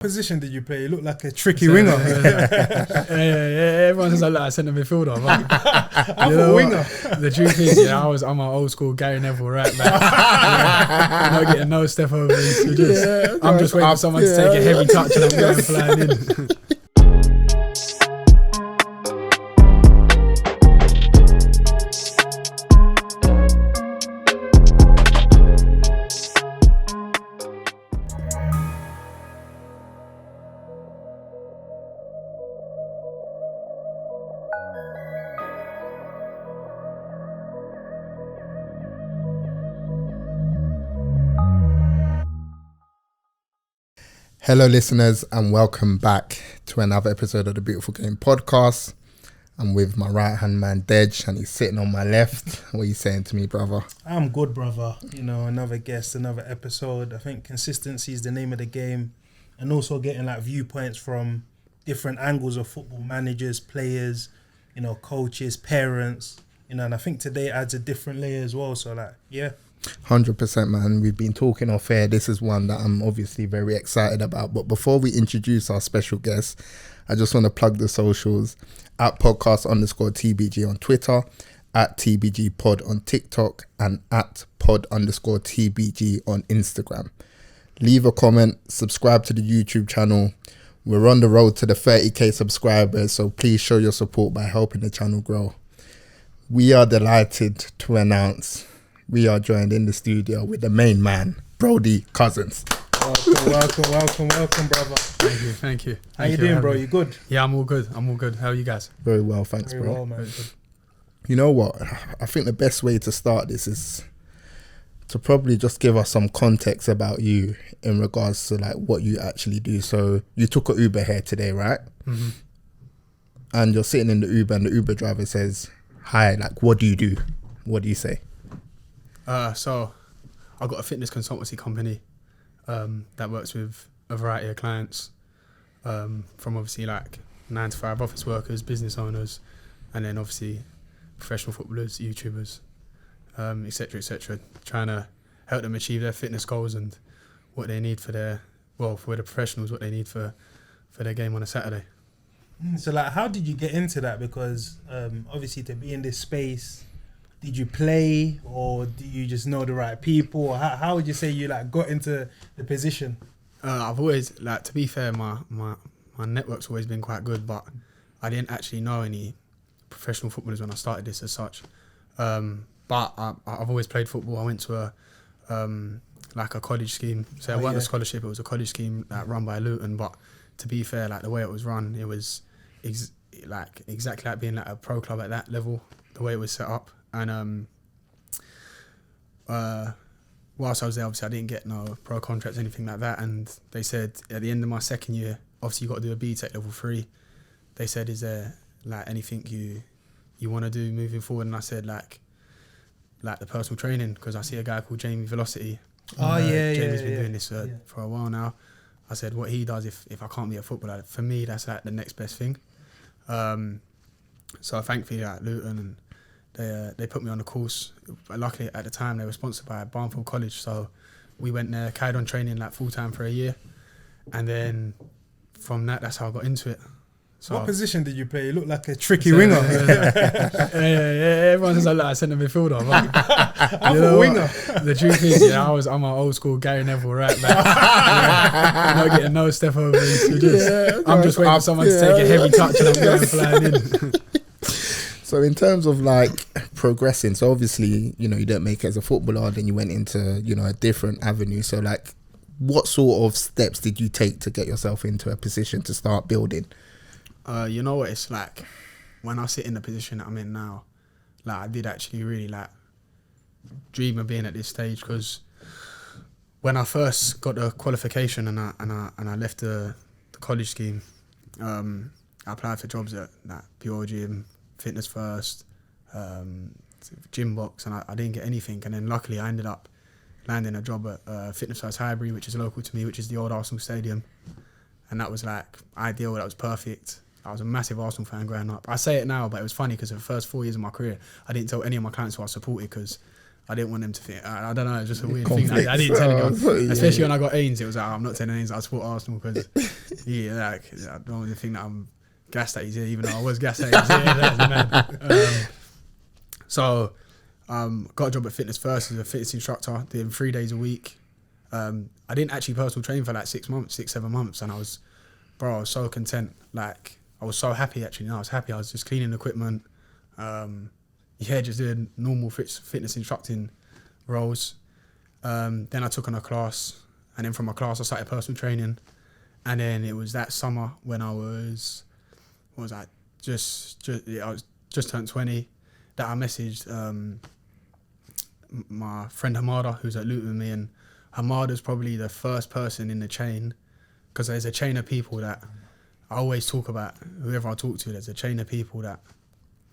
Position did you play? You look like a tricky winger. Everyone says I look like a centre midfielder. I'm a winger. The truth is, I'm an old school Gary Neville right back. Not getting no step over. I'm just waiting for someone to take a heavy touch and I'm going flying in. Hello listeners and welcome back to another episode of the Beautiful Game podcast. I'm with my right hand man Dej and he's sitting on my left. What are you saying to me, brother? I'm good, brother. You know, another guest, another episode. I think consistency is the name of the game, and also getting like viewpoints from different angles of football, managers, players, you know, coaches, parents, you know, and I think today adds a different layer as well. So like, yeah. 100%, man. We've been talking off air. This is one that I'm obviously very excited about. But before we introduce our special guest, I just want to plug the socials at podcast_TBG on Twitter, at TBG Pod on TikTok, and at pod_TBG on Instagram. Leave a comment, subscribe to the YouTube channel. We're on the road to the 30k subscribers, so please show your support by helping the channel grow. We are delighted to announce we are joined in the studio with the main man, Brody Cousins. Welcome, brother. Thank you. How you doing, bro? You good? Yeah, I'm all good. How are you guys? Very well, thanks, Very bro. well, man. You know what? I think the best way to start this is to probably just give us some context about you in regards to like what you actually do. So you took an Uber here today, right? Mm-hmm. And you're sitting in the Uber and the Uber driver says, "Hi, like, what do you do?" What do you say? So I've got a fitness consultancy company that works with a variety of clients, from obviously like 9 to 5 office workers, business owners, and then obviously professional footballers, YouTubers, etc., trying to help them achieve their fitness goals and what they need for the professionals, what they need for their game on a Saturday. So like, how did you get into that? Because obviously to be in this space, did you play or do you just know the right people? Or how would you say you like got into the position? I've always, like, to be fair, my network's always been quite good, but I didn't actually know any professional footballers when I started this as such. But I've always played football. I went to a college scheme. So it wasn't a scholarship, it was a college scheme run by Luton. But to be fair, like the way it was run, it was exactly like being like a pro club at that level, the way it was set up. And whilst I was there, obviously I didn't get no pro contracts, anything like that. And they said at the end of my second year, obviously you got to do a BTEC level 3. They said, "Is there like anything you want to do moving forward?" And I said like the personal training, because I see a guy called Jamie Velocity. Jamie's been doing this for a while now. I said what he does, if I can't be a footballer, for me that's like the next best thing. So thankfully like Luton and they put me on the course. Luckily at the time they were sponsored by Barnfield College, so we went there, carried on training like full time for a year, and then from that's how I got into it. So what position did you play? You look like a tricky winger. Everyone says I look like a centre midfielder. I'm a winger. The truth is, I'm an old school Gary Neville right back. Not getting no step over. I'm just waiting for someone to take a heavy touch and I'm going flying in. So in terms of like progressing, so obviously, you know, you didn't make it as a footballer, then you went into, you know, a different avenue. So like, what sort of steps did you take to get yourself into a position to start building? You know what it's like when I sit in the position that I'm in now. Like I did actually really like dream of being at this stage, because when I first got the qualification and I left the college scheme, I applied for jobs at like Pure Gym, Fitness First, Gym Box, and I didn't get anything. And then luckily I ended up landing a job at Fitness First Highbury, which is local to me, which is the old Arsenal Stadium, and that was like ideal. That was perfect. I was a massive Arsenal fan growing up. I say it now, but it was funny because the first 4 years of my career, I didn't tell any of my clients who I supported, because I didn't want them to think. I don't know. It's just a weird thing. I didn't tell anyone, especially when I got Ainsley. It was like, I'm not telling Ainsley I support Arsenal because I don't want to think that I'm gassed that he's here, even though I was gassed that he's here. That's mad. So, got a job at Fitness First as a fitness instructor, doing 3 days a week. I didn't actually personal train for like 6 months, 7 months, and I was so content. Like, I was so happy actually. I was happy. I was just cleaning equipment. Just doing normal fitness instructing roles. Then I took on a class, and then from a class I started personal training. And then it was that summer when I was, I was just turned 20, that I messaged my friend Hamada, who's at Luton with me, and Hamada's probably the first person in the chain, because there's a chain of people that I always talk about. Whoever I talk to, there's a chain of people that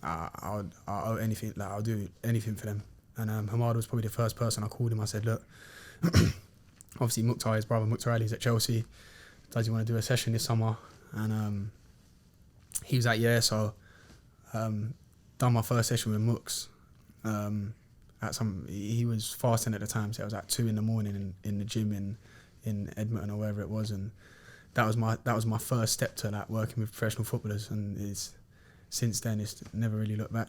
I'll owe anything, like I'll do anything for them. And Hamada was probably the first person I called him. I said, look, obviously Mukhtar, his brother Mukhtar Ali's at Chelsea. Does he want to do a session this summer? And he was like, yeah. So done my first session with Mux. He was fasting at the time, so it was at 2 a.m. in the gym in Edmonton or wherever it was, and that was my first step to like working with professional footballers, and since then it's never really looked back.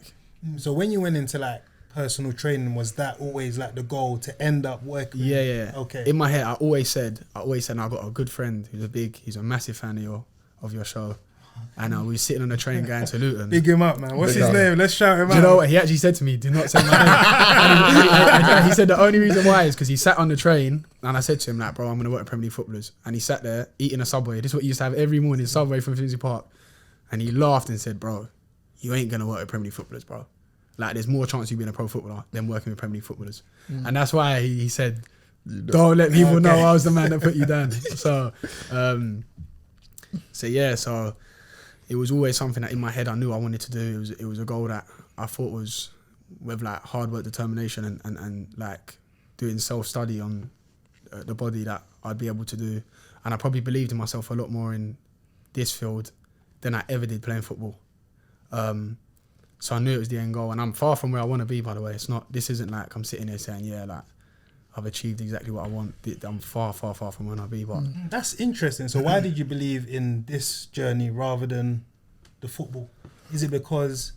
So when you went into like personal training, was that always like the goal to end up working? Yeah. Okay. In my head, I always said, I got a good friend he's a massive fan of your show. And we were sitting on a train going to Luton. Big him up, man. What's his name? Let's shout him out. Do you know what? He actually said to me, do not say my name. And he said the only reason why is because he sat on the train, and I said to him, like, bro, I'm going to work with Premier League footballers. And he sat there eating a Subway. This is what he used to have every morning, Subway from Finsbury Park. And he laughed and said, bro, you ain't going to work with Premier League footballers, bro. Like, there's more chance you being a pro footballer than working with Premier League footballers. And that's why he said, don't let people know I was the man that put you down. So it was always something that in my head I knew I wanted to do. It was a goal that I thought was with like hard work, determination, and like doing self-study on the body that I'd be able to do. And I probably believed in myself a lot more in this field than I ever did playing football. So I knew it was the end goal, and I'm far from where I want to be, by the way. This isn't like I'm sitting here saying, yeah, like I've achieved exactly what I want. I'm far, far, far from where I be. But that's interesting. So why did you believe in this journey rather than the football? Is it because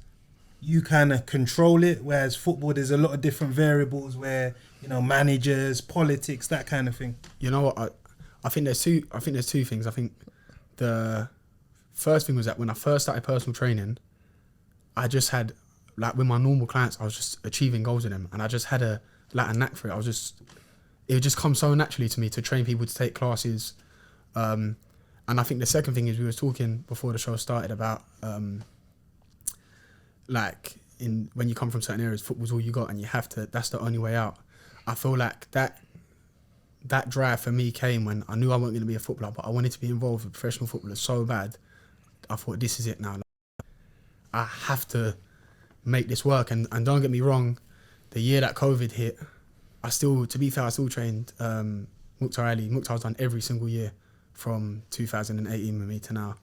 you kind of control it, whereas football there's a lot of different variables where, you know, managers, politics, that kind of thing? You know what? I think there's two things. I think the first thing was that when I first started personal training, I just had, like, with my normal clients, I was just achieving goals with them, and I just had a knack for it. It would just come so naturally to me to train people to take classes. And I think the second thing is, we were talking before the show started about when you come from certain areas, football's all you got, and you have to, that's the only way out. I feel like that drive for me came when I knew I wasn't going to be a footballer, but I wanted to be involved with professional footballers so bad. I thought, this is it now. Like, I have to make this work. And don't get me wrong, the year that COVID hit, I still trained Mukhtar Ali. Mukhtar's done every single year from 2018 with me to now.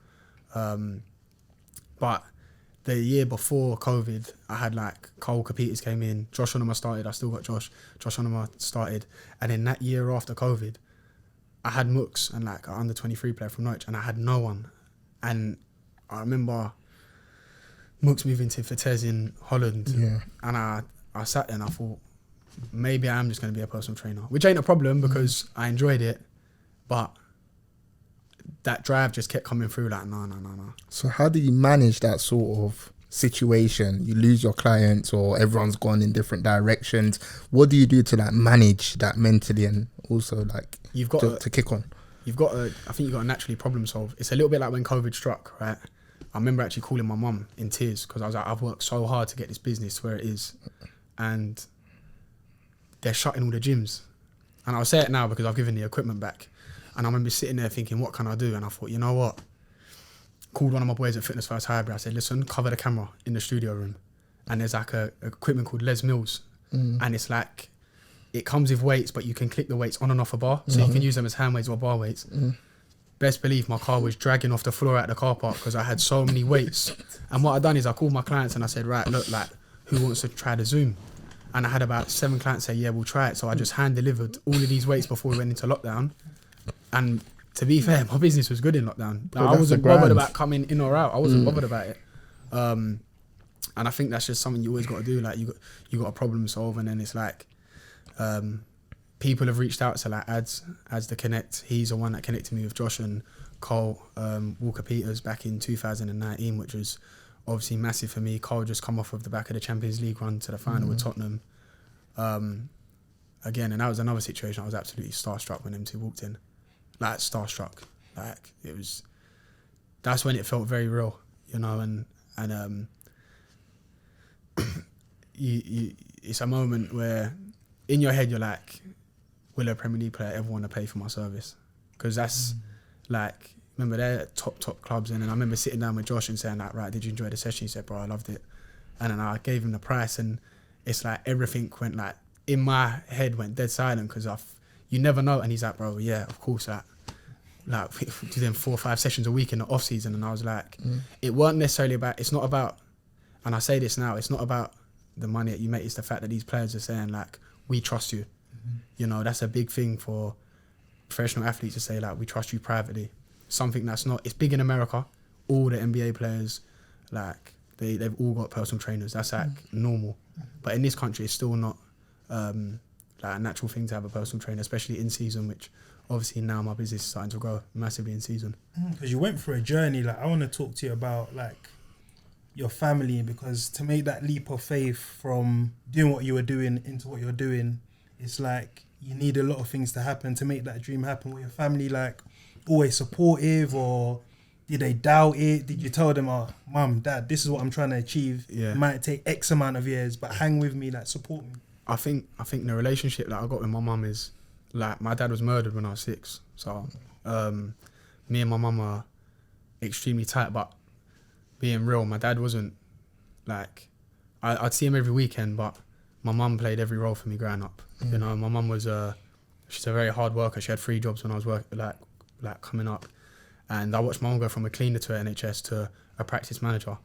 But the year before COVID, I had like Cole Capitas came in, Josh Onoma started, I still got Josh Onoma started. And then that year after COVID, I had Mux and like an under 23 player from Norwich, and I had no one. And I remember Mux moving to Vitesse in Holland. Yeah. And I sat there and I thought, maybe I am just going to be a personal trainer, which ain't a problem because I enjoyed it, but that drive just kept coming through like, no. So how do you manage that sort of situation? You lose your clients or everyone's gone in different directions. What do you do to like manage that mentally and also like you've got to kick on? I think you've got to naturally problem solve. It's a little bit like when COVID struck, right? I remember actually calling my mum in tears because I was like, I've worked so hard to get this business where it is, and they're shutting all the gyms. And I'll say it now because I've given the equipment back. And I remember sitting there thinking, what can I do? And I thought, you know what? Called one of my boys at Fitness First Hybrid. I said, listen, cover the camera in the studio room. And there's like a equipment called Les Mills. And it's like, it comes with weights, but you can click the weights on and off a bar. So you can use them as hand weights or bar weights. Best believe my car was dragging off the floor at the car park because I had so many weights. And what I done is I called my clients and I said, right, look, like, who wants to try the Zoom? And I had about 7 clients say, yeah, we'll try it. So I just hand delivered all of these weights before we went into lockdown. And to be fair, my business was good in lockdown. Like, I wasn't bothered about coming in or out. I wasn't bothered about it. And I think that's just something you always got to do. Like, you got a problem solve, and then it's like, people have reached out to like Ads the Connect. He's the one that connected me with Josh and Cole Walker-Peters back in 2019, which was obviously massive for me. Cole just come off of the back of the Champions League run to the final with Tottenham. Again, and that was another situation. I was absolutely starstruck when them two walked in. Like, starstruck. Like, it was, that's when it felt very real, you know, and it's a moment where in your head you're like, will a Premier League player ever want to pay for my service? Because that's like, remember, they're top clubs. And then I remember sitting down with Josh and saying like, right, did you enjoy the session? He said, bro, I loved it. And then I gave him the price, and it's like everything went like, in my head went dead silent, because you never know. And he's like, bro, yeah, of course, like we do them 4 or 5 sessions a week in the off season. And I was like, it weren't necessarily about, it's not about, and I say this now, it's not about the money that you make, it's the fact that these players are saying like, we trust you. You know, that's a big thing for professional athletes to say, like, we trust you privately. Something that's not, it's big in America. All the NBA players, like, they've all got personal trainers. That's like normal. But in this country, it's still not like a natural thing to have a personal trainer, especially in season, which obviously now my business is starting to grow massively in season. Because you went through a journey. Like, I want to talk to you about like your family, because to make that leap of faith from doing what you were doing into what you're doing, it's like you need a lot of things to happen to make that dream happen. Were your family like always supportive, or did they doubt it? Did you tell them, oh, mum, dad, this is what I'm trying to achieve. Yeah. It might take X amount of years, but hang with me, like, support me. I think the relationship that I got with my mum is like, my dad was murdered when I was 6. So me and my mum are extremely tight, but being real, my dad wasn't like, I'd see him every weekend, but my mum played every role for me growing up. You know, my mum was she's a very hard worker. She had 3 jobs when I was working, like coming up. And I watched my mum go from a cleaner to an NHS to a practice manager.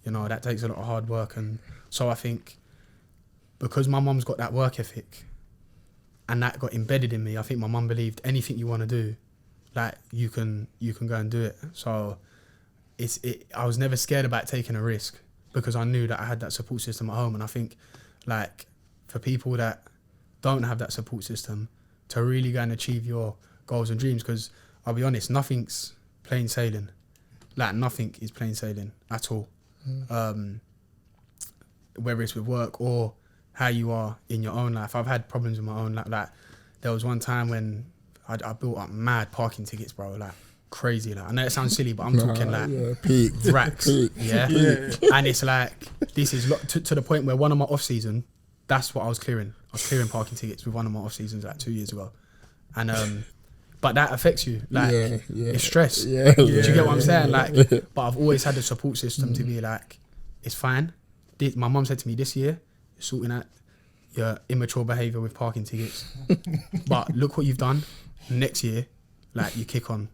You know, that takes a lot of hard work. And so I think because my mum's got that work ethic and that got embedded in me, I think my mum believed anything you want to do, like, you can go and do it. So I was never scared about taking a risk, because I knew that I had that support system at home. And I think, like, for people that don't have that support system, to really go and achieve your goals and dreams, because I'll be honest, nothing's plain sailing. Like, nothing is plain sailing at all. Whether it's with work or how you are in your own life. I've had problems in my own life. Like, there was one time when I built up mad parking tickets, bro, like crazy. Like, I know it sounds silly, but I'm talking like racks. Yeah. And it's like, this is to the point where one of my off season, that's what I was clearing. I was clearing parking tickets with one of my off seasons like 2 years ago. And but that affects you. Like, it's stress. Do you get what I'm saying? Like, but I've always had the support system to be like, it's fine. My mum said to me, this year, you're sorting out your immature behaviour with parking tickets. But look what you've done. Next year, like, you kick on.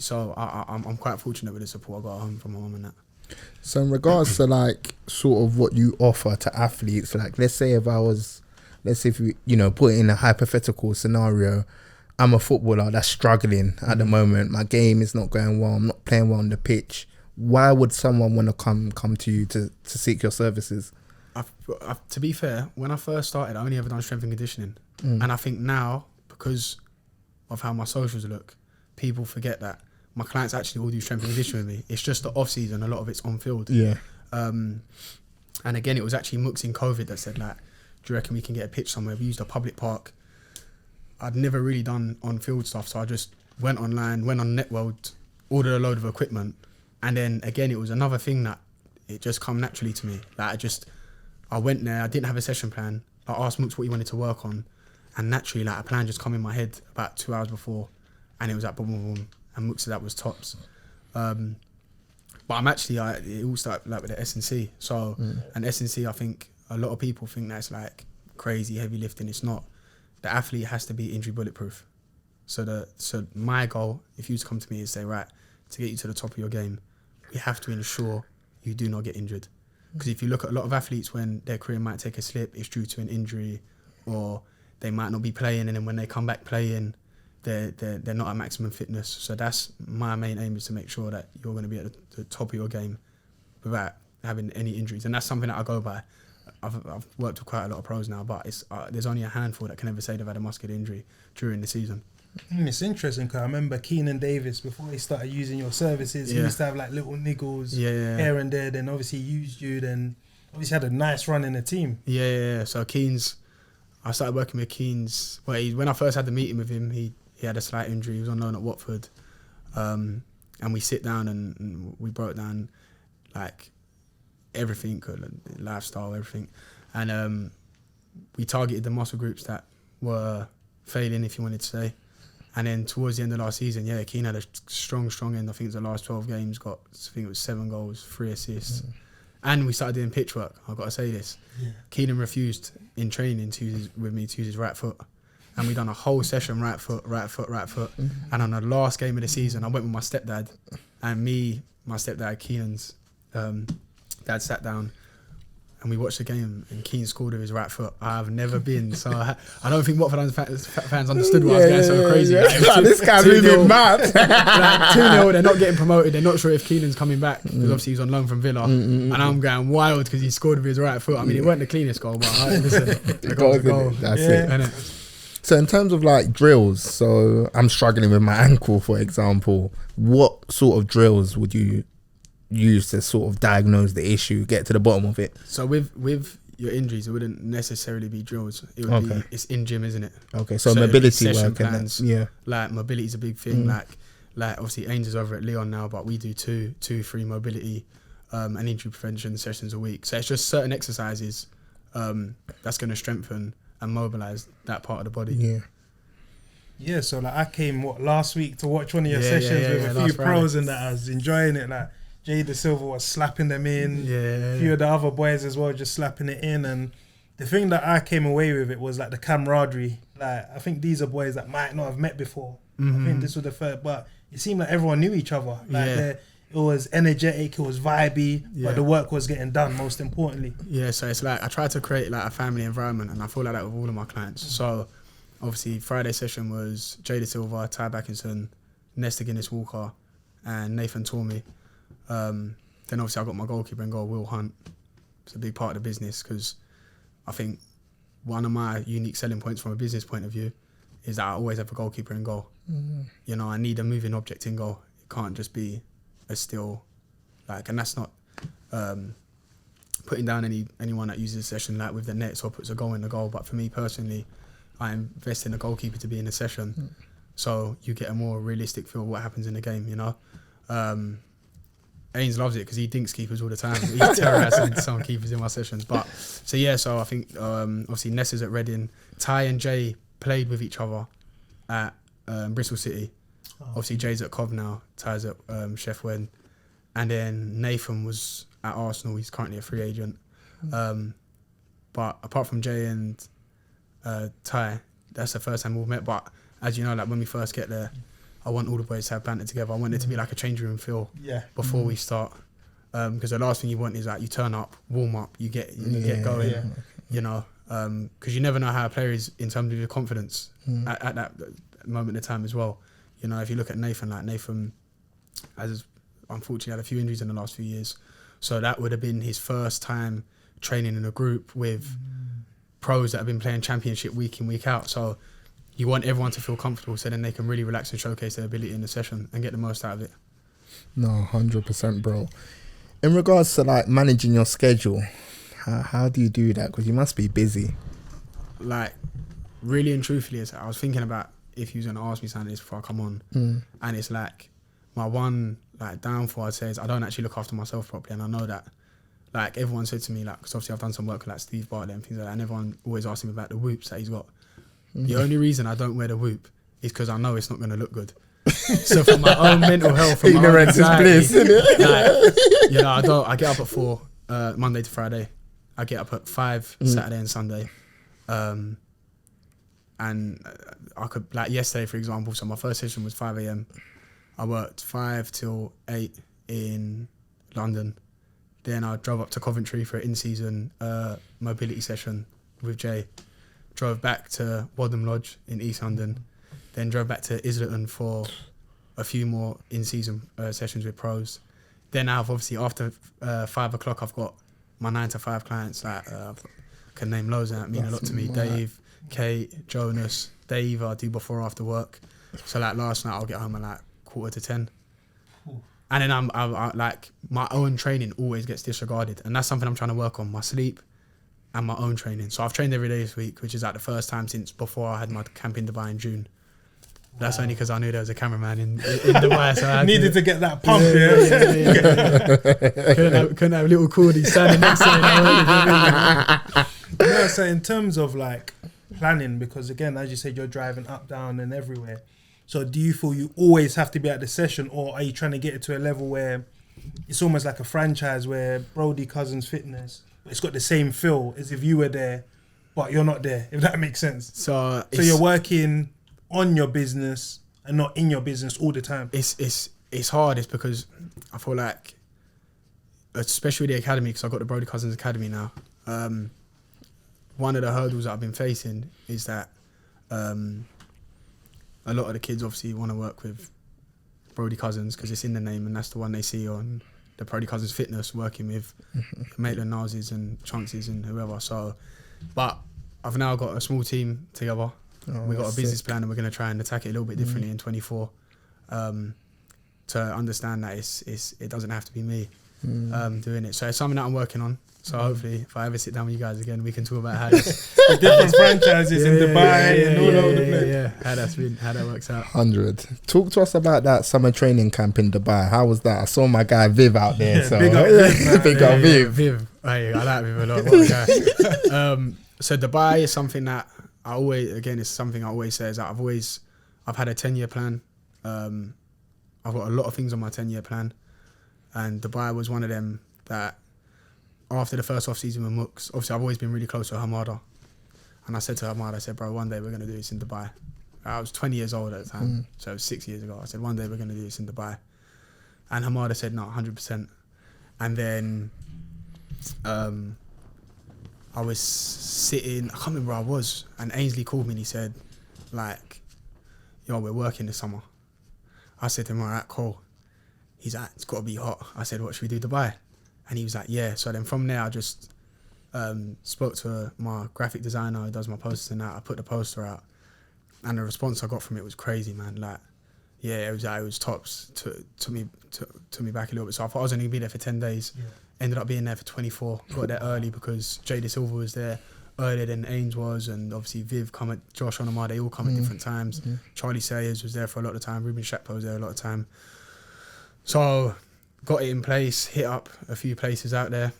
So I'm quite fortunate with the support I got at home from my mum and that. So in regards to like sort of what you offer to athletes, like, let's say if we, you know, put in a hypothetical scenario, I'm a footballer that's struggling at the moment. My game is not going well. I'm not playing well on the pitch. Why would someone want to come to you to seek your services? To be fair, when I first started, I only ever done strength and conditioning. And I think now, because of how my socials look, people forget that my clients actually all do strength and conditioning with me. It's just the off season, a lot of it's on field. Yeah. And again, it was actually Mooks in COVID that said, like, do you reckon we can get a pitch somewhere? We used a public park. I'd never really done on field stuff, so I just went online, went on Networld, ordered a load of equipment, and then again, it was another thing that it just come naturally to me. Like, I went there, I didn't have a session plan. I asked Mooks what he wanted to work on, and naturally, like, a plan just come in my head about 2 hours before, and it was like boom, boom, boom, and Mooks said that was tops. But I'm actually, it all started like with the S&C. So, and S&C, I think a lot of people think that's like crazy heavy lifting. It's not. The athlete has to be injury bulletproof. So my goal, if you was to come to me and say, right, to get you to the top of your game, we have to ensure you do not get injured. Because if you look at a lot of athletes, when their career might take a slip, it's due to an injury, or they might not be playing, and then when they come back playing, they're not at maximum fitness. So that's my main aim, is to make sure that you're going to be at the top of your game without having any injuries. And that's something that I go by. I've worked with quite a lot of pros now, but there's only a handful that can ever say they've had a muscular injury during the season. It's interesting because I remember Keenan Davis, before he started using your services, he used to have like little niggles here and there. Then obviously he used you, then obviously had a nice run in the team. Yeah. So Keynes, I started working with Keynes. Well, when I first had the meeting with him, he had a slight injury. He was on loan at Watford, and we sit down and we broke down like everything, lifestyle, everything, and we targeted the muscle groups that were failing, if you wanted to say. And then towards the end of last season, Keane had a strong end. I think it was the last 12 games, I think it was 7 goals, 3 assists. And we started doing pitch work. I've got to say this. Keenan refused in training to use his right foot. And we done a whole session, right foot. And on the last game of the season, I went with my stepdad. And my stepdad, Keenan's dad, sat down and we watched the game, and Keane scored with his right foot. I've never been, so I don't think Watford fans understood why I was going so crazy. Like, this guy's moving mad. Like 2-0, they're not getting promoted. They're not sure if Keenan's coming back, because obviously he's on loan from Villa. And I'm going wild because he scored with his right foot. I mean, it weren't the cleanest goal, but listen, a goal's a goal. That's it. So in terms of like drills, so I'm struggling with my ankle, for example. What sort of drills would you use to sort of diagnose the issue, get to the bottom of it? So with your injuries, it wouldn't necessarily be drills. It would be, it's in gym, isn't it? Okay, so mobility work plans, like mobility is a big thing. Like obviously Ainsley's over at Leon now, but we do 2-3 mobility and injury prevention sessions a week. So it's just certain exercises that's going to strengthen and mobilize that part of the body. Yeah, so like I came last week to watch one of your sessions with a few pros, and that I was enjoying it. Like Jay De Silva was slapping them in. A few of the other boys as well, just slapping it in. And the thing that I came away with it was like the camaraderie. Like I think these are boys that might not have met before. I think this was the first, but it seemed like everyone knew each other. Like it was energetic, it was vibey, but the work was getting done, most importantly. So it's like I try to create like a family environment, and I feel like that with all of my clients. So obviously Friday session was Jay De Silva, Ty Backinson, Nesta Guinness-Walker and Nathan Tormey. Then obviously I got my goalkeeper in goal, Will Hunt. It's a big part of the business, because I think one of my unique selling points from a business point of view is that I always have a goalkeeper in goal. You know, I need a moving object in goal. It can't just be a still, like, and that's not putting down anyone that uses a session like with the nets or puts a goal in the goal. But for me personally, I invest in a goalkeeper to be in a session, so you get a more realistic feel of what happens in the game, you know. Ains loves it because he dinks keepers all the time. He's terrorising some keepers in my sessions. But so I think obviously Ness is at Reading. Ty and Jay played with each other at Bristol City. Obviously Jay's at Cov now, Ty's at Chef Wen, and then Nathan was at Arsenal. He's currently a free agent. But apart from Jay and Ty, that's the first time we've met. But as you know, like when we first get there, I want all the boys to have banter together. I want it to be like a change room feel before we start. Because the last thing you want is like you turn up, warm up, you get going, you know. Because you never know how a player is in terms of your confidence at that moment in time as well. You know, if you look at Nathan, like Nathan has unfortunately had a few injuries in the last few years. So that would have been his first time training in a group with pros that have been playing championship week in, week out. So you want everyone to feel comfortable so then they can really relax and showcase their ability in the session and get the most out of it. No, 100%, bro. In regards to like managing your schedule, how do you do that? Because you must be busy. Like, really and truthfully, I was thinking about if you was going to ask me something this before I come on. And it's like, my one like downfall I'd say is I don't actually look after myself properly, and I know that. Like, everyone said to me, like, because obviously I've done some work with like Steven Bartlett and things like that, and everyone always asks me about the whoops that he's got. The only reason I don't wear the whoop is because I know it's not going to look good. So for my own mental health, for my own anxiety, is bliss, isn't it? like, you know, I get up at 4 Monday to Friday. I get up at 5 Saturday and Sunday. And I could, like yesterday, for example, so my first session was 5 a.m. I worked 5 till 8 in London. Then I drove up to Coventry for an in-season mobility session with Jay. Drove back to Wadham Lodge in East London. Then drove back to Islington for a few more in-season sessions with pros. Then I've obviously, after 5 o'clock, I've got my 9 to 5 clients that I can name loads that mean a lot to me. Dave, Kate, Jonas, Dave I do before or after work. So like last night I'll get home at like 9:45. And then I like my own training always gets disregarded, and that's something I'm trying to work on, my sleep and my own training. So I've trained every day this week, which is like the first time since before I had my camp in Dubai in June. That's only because I knew there was a cameraman in Dubai, so I needed to get that pump. Couldn't have little Cordy standing next to me. No, so in terms of like planning, because again, as you said, you're driving up, down, and everywhere. So do you feel you always have to be at the session, or are you trying to get it to a level where it's almost like a franchise where Brody Cousins Fitness, it's got the same feel as if you were there, but you're not there, if that makes sense? So you're working on your business and not in your business all the time. It's hard. It's because I feel like, especially with the academy, because I've got the Brody Cousins Academy now, one of the hurdles that I've been facing is that a lot of the kids obviously want to work with Brody Cousins because it's in the name, and that's the one they see on the Brody Cousins Fitness, working with Maitland-Niles and Chances and whoever. So, but I've now got a small team together. We've got a business plan, and we're going to try and attack it a little bit differently in 24 to understand that it doesn't have to be me doing it. So it's something that I'm working on. So hopefully, if I ever sit down with you guys again, we can talk about how the different franchises in Dubai and all over the place. How that works out. 100. Talk to us about that summer training camp in Dubai. How was that? I saw my guy Viv out there. So big up Viv. Big up Viv. Viv. Hey, I like Viv a lot. What a guy. So Dubai is something that it's something I always say is that I've had a 10-year plan. I've got a lot of things on my 10-year plan, and Dubai was one of them that. After the first off-season with Mooks, obviously I've always been really close to Hamada. And I said to Hamada, I said, bro, one day we're going to do this in Dubai. I was 20 years old at the time, so it was 6 years ago. I said, one day we're going to do this in Dubai. And Hamada said, no, 100%. And then I was sitting, I can't remember where I was, and Ainsley called me and he said, like, yo, we're working this summer. I said to him, all right, cool. He's like, it's got to be hot. I said, what should we do, Dubai? And he was like, yeah. So then from there, I just spoke to my graphic designer who does my posters and that. I put the poster out, and the response I got from it was crazy, man. Like, yeah, it was tops. Took me back a little bit. So I thought I was only going to be there for 10 days. Yeah. Ended up being there for 24. Got there early because Jay De Silva was there earlier than Ains was, and obviously Viv come at Josh Onamar. They all come at different times. Charlie Sayers was there for a lot of time. Ruben Shakpo was there a lot of time. So got it in place, hit up a few places out there,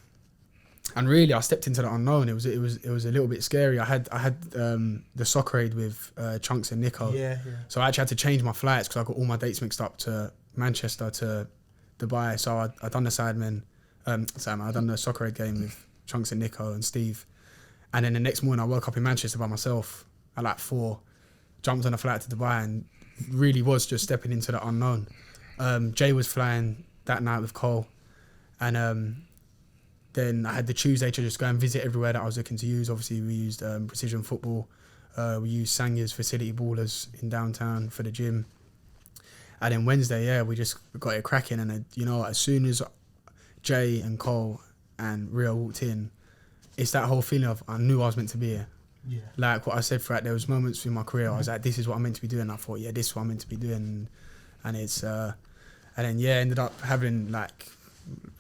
and really I stepped into the unknown. It was a little bit scary. I had the soccer aid with Chunks and Nico. Yeah. So I actually had to change my flights because I got all my dates mixed up to Manchester to Dubai. So I done the Sidemen. I done the soccer aid game with Chunks and Nico and Steve, and then the next morning I woke up in Manchester by myself at like 4, jumped on a flight to Dubai, and really was just stepping into the unknown. Jay was flying that night with Cole, and then I had the Tuesday to just go and visit everywhere that I was looking to use. Obviously we used Precision Football, we used Sanya's Facility Ballers in downtown for the gym, and then Wednesday we just got it cracking. And as soon as Jay and Cole and Rio walked in, it's that whole feeling of I knew I was meant to be here. Yeah. Like what I said throughout, there was moments in my career I was like, this is what I'm meant to be doing. I thought, yeah, this is what I'm meant to be doing, and it's and then ended up having like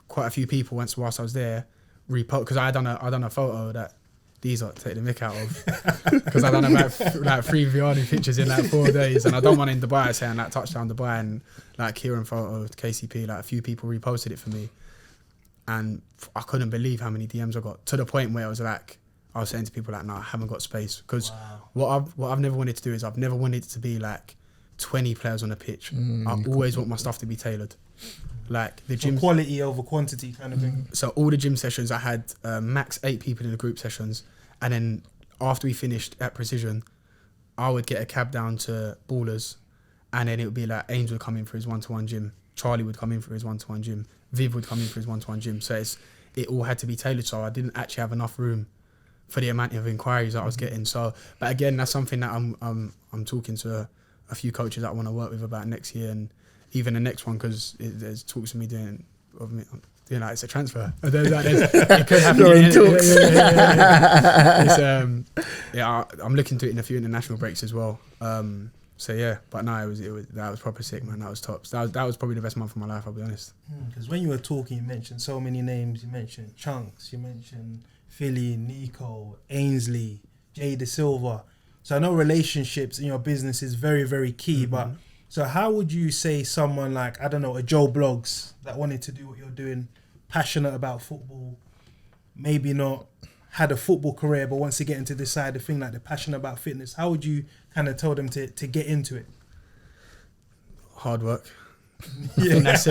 quite a few people whilst I was there repost, because I done a photo that these are take the mick out of, because I done about like 3 Vianney pictures in like 4 days, and I done one in Dubai saying like touchdown Dubai, and like Kieran photo KCP, like a few people reposted it for me, and I couldn't believe how many DMs I got, to the point where I was saying to people like, no, I haven't got space, because what I've never wanted to do is I've never wanted it to be like 20 players on a pitch. I always want my stuff to be tailored. Like the gym, quality over quantity kind of thing. So all the gym sessions, I had max 8 people in the group sessions, and then after we finished at Precision, I would get a cab down to Ballers, and then it would be like Ains would come in for his 1-to-1 gym, Charlie would come in for his 1-to-1 gym, Viv would come in for his 1-to-1 gym. So it all had to be tailored. So I didn't actually have enough room for the amount of inquiries that I was getting. So, but again, that's something that I'm talking to a few coaches that I want to work with about next year and even the next one, because there's talks of me doing like it's a transfer. It could happen. I'm looking to it in a few international breaks as well. So yeah, but no, that was proper sick, man. That was tops. That was probably the best month of my life, I'll be honest. Because when you were talking, you mentioned so many names. You mentioned Chunks. You mentioned Philly, Nico, Ainsley, Jay De Silva. So I know relationships in your business is very, very key. But so how would you say someone like, I don't know, a Joe Bloggs that wanted to do what you're doing, passionate about football, maybe not had a football career but wants to get into this side of thing, like they're passionate about fitness, how would you kind of tell them to get into it? Hard work. I think that's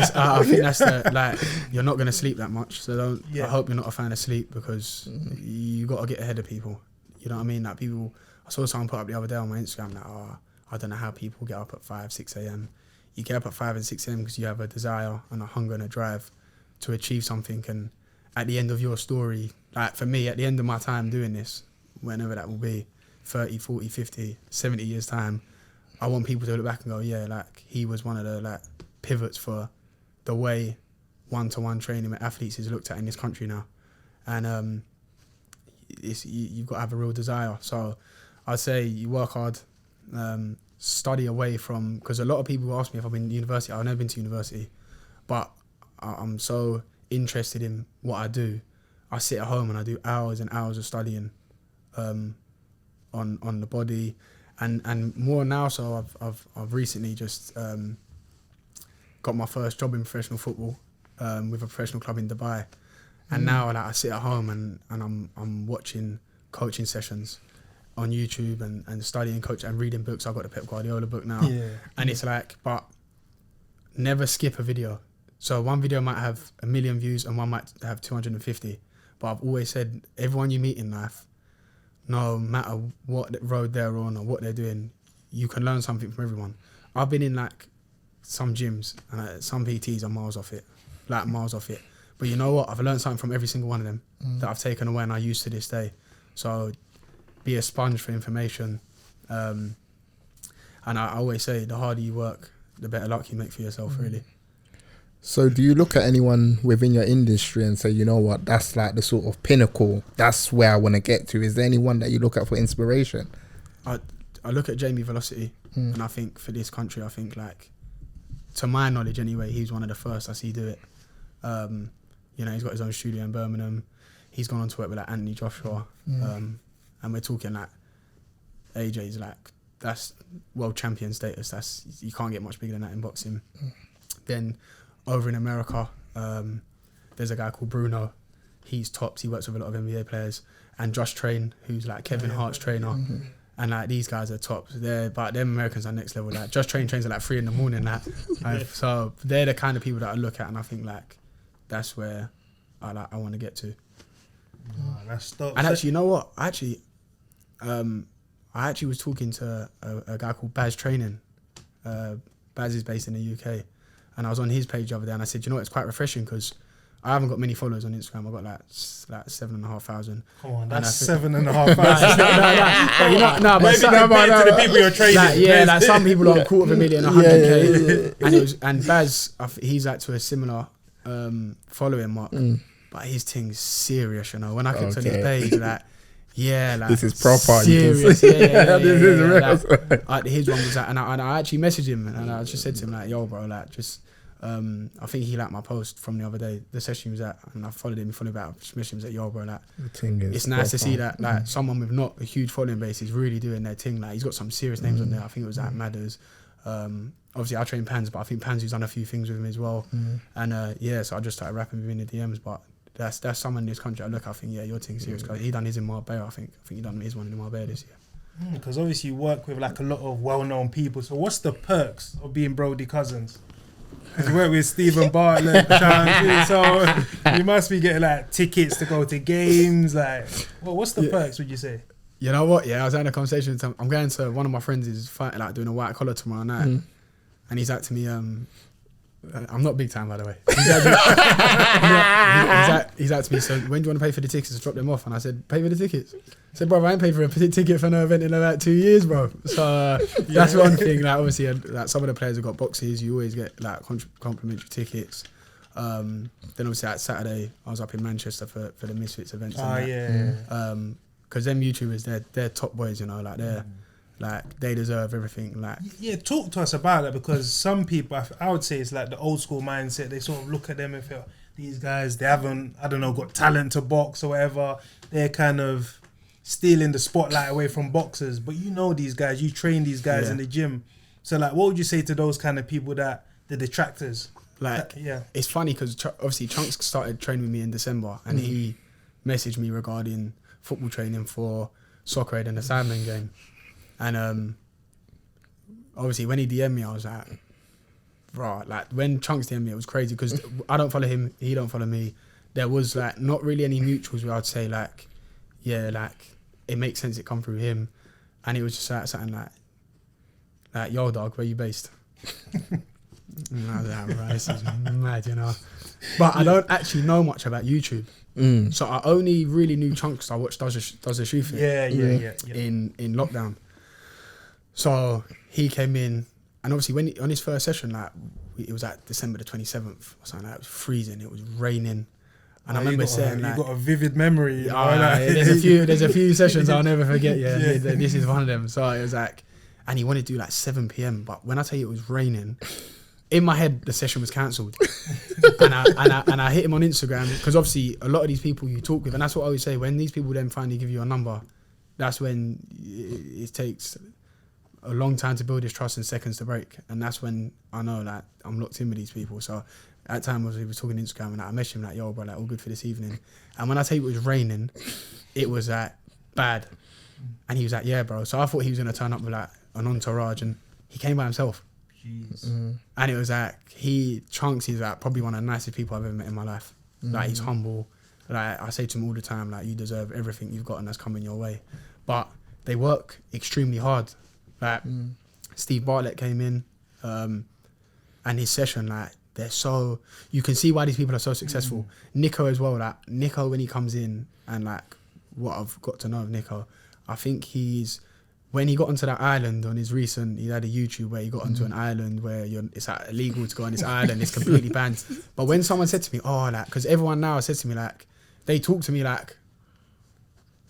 the, like, you're not going to sleep that much, so I hope you're not a fan of sleep, because you got to get ahead of people. You know what I mean? Like, people, I saw someone put up the other day on my Instagram that, I don't know how people get up at 5, 6 a.m. You get up at 5 and 6 a.m. because you have a desire and a hunger and a drive to achieve something. And at the end of your story, like for me, at the end of my time doing this, whenever that will be, 30, 40, 50, 70 years time, I want people to look back and go, yeah, like he was one of the like pivots for the way one-to-one training with athletes is looked at in this country now. And you've got to have a real desire. So I'd say you work hard, study away from, because a lot of people ask me if I've been to university. I've never been to university, but I'm so interested in what I do. I sit at home and I do hours and hours of studying on the body, and more now. So I've recently just got my first job in professional football with a professional club in Dubai, and now like I sit at home and I'm watching coaching sessions on YouTube and studying coach and reading books. I've got the Pep Guardiola book now, and it's like, but never skip a video. So one video might have 1 million views and one might have 250. But I've always said, everyone you meet in life, no matter what road they're on or what they're doing, you can learn something from everyone. I've been in like some gyms and some PTs are miles off it. But you know what? I've learned something from every single one of them that I've taken away and I use to this day. So be a sponge for information. And I always say, the harder you work, the better luck you make for yourself, really. So do you look at anyone within your industry and say, you know what, that's like the sort of pinnacle, that's where I want to get to? Is there anyone that you look at for inspiration? I look at Jamie Velocity, and I think for this country, I think, like, to my knowledge anyway, he's one of the first I see do it. You know, he's got his own studio in Birmingham. He's gone on to work with like Anthony Joshua, and we're talking like AJ's like, that's world champion status. That's, you can't get much bigger than that in boxing. Then over in America, there's a guy called Bruno. He's tops. He works with a lot of NBA players. And Josh Train, who's like Kevin Hart's trainer. And like these guys are tops. But them Americans are next level. Like Josh Train trains at like 3 a.m. Like, so they're the kind of people that I look at and I think like that's where I want to get to. That's dope. And actually, you know what? I actually was talking to a guy called Baz Training. Baz is based in the UK. And I was on his page the other day and I said, you know what, it's quite refreshing because I haven't got many followers on Instagram. I've got like 7,500. Come on, that's 7,500. But maybe compared to the people you're training. Like some people are 250,000, 100K. And Baz, he's like to a similar following mark. But his thing's serious, you know. When I clicked on his page, like, like this is proper. Serious, this is real. Like, his one was that, and I actually messaged him, and I just said to him like, "Yo, bro, like, just, I think he liked my post from the other day, the session he was at, and I followed him, he followed me back, I just messaged him, like, yo, bro, like, it's nice to see that, like, someone with not a huge following base is really doing their thing. Like, he's got some serious names on there. I think it was like Madders. Obviously, I train Pans, but I think Pansy's done a few things with him as well. And so I just started rapping with him in the DMs, but. That's someone in this country I look at, I think, your thing's serious. He done his in Marbella, I think he done his one in Marbella this year. Because obviously you work with like a lot of well-known people. So what's the perks of being Brody Cousins? Because you work with Steven Bartlett, so you must be getting like tickets to go to games. Like, well, what's the perks, would you say? You know what? Yeah, I was having a conversation with him. I'm going to one of my friends is fighting, like doing a white collar tomorrow night, and he's like to me, I'm not big time, by the way. He's out to me, so when do you want to pay for the tickets to drop them off? And I said, pay for the tickets. I said, bro, I ain't paid for a ticket for no event in about 2 years, bro. So that's one thing. Like, obviously, like, some of the players have got boxes. You always get like complimentary tickets. Then obviously, at Saturday, I was up in Manchester for the Misfits events. Because them YouTubers, they're top boys, you know, like they deserve everything. Like, yeah, talk to us about that, because some people, I would say it's like the old school mindset. They sort of look at them and feel, these guys, they haven't, I don't know, got talent to box or whatever. They're kind of stealing the spotlight away from boxers. But you know these guys, you train these guys in the gym. So like, what would you say to those kind of people, that the detractors? Like, it's funny because obviously Chunks started training with me in December, and he messaged me regarding football training for Soccer Aid and the Sidemen game. And obviously when he DM'd me, I was like, bro, like when Chunks DM'd me, it was crazy because I don't follow him, he don't follow me. There was like not really any mutuals where I'd say like, yeah, like it makes sense it come through him. And it was just like something like, yo dog, where you based? And I was like, right, this is mad, you know. But I don't actually know much about YouTube. So I only really knew Chunks. I watched Does a Shoe Fit in lockdown. So he came in, and obviously when on his first session, like it was at December the 27th or something. Like, it was freezing, it was raining, and I remember saying like, you got a vivid memory. There's a few sessions I'll never forget. This is one of them. So it was like, and he wanted to do like 7 p.m. But when I tell you it was raining, in my head the session was cancelled. and I hit him on Instagram, because obviously a lot of these people you talk with, and that's what I always say, when these people then finally give you a number, that's when it takes a long time to build this trust and seconds to break. And that's when I know that I'm locked in with these people. So at the time he was talking Instagram, and I messaged him like, yo bro, like all good for this evening. And when I tell you it was raining, it was like bad. And he was like, yeah bro. So I thought he was going to turn up with like an entourage, and he came by himself. And it was like, Chunks is like probably one of the nicest people I've ever met in my life. Like, he's humble. Like, I say to him all the time, like, you deserve everything you've got and that's coming your way. But they work extremely hard. Like, Steve Bartlett came in, and his session, like, they're so, you can see why these people are so successful. Nico as well, like, Nico when he comes in, and like, what I've got to know of Nico, I think when he got onto that island on his recent, he had a YouTube where he got onto an island where it's like illegal to go on this island, it's completely banned. But when someone said to me, oh, like, because everyone now says to me, like, they talk to me like,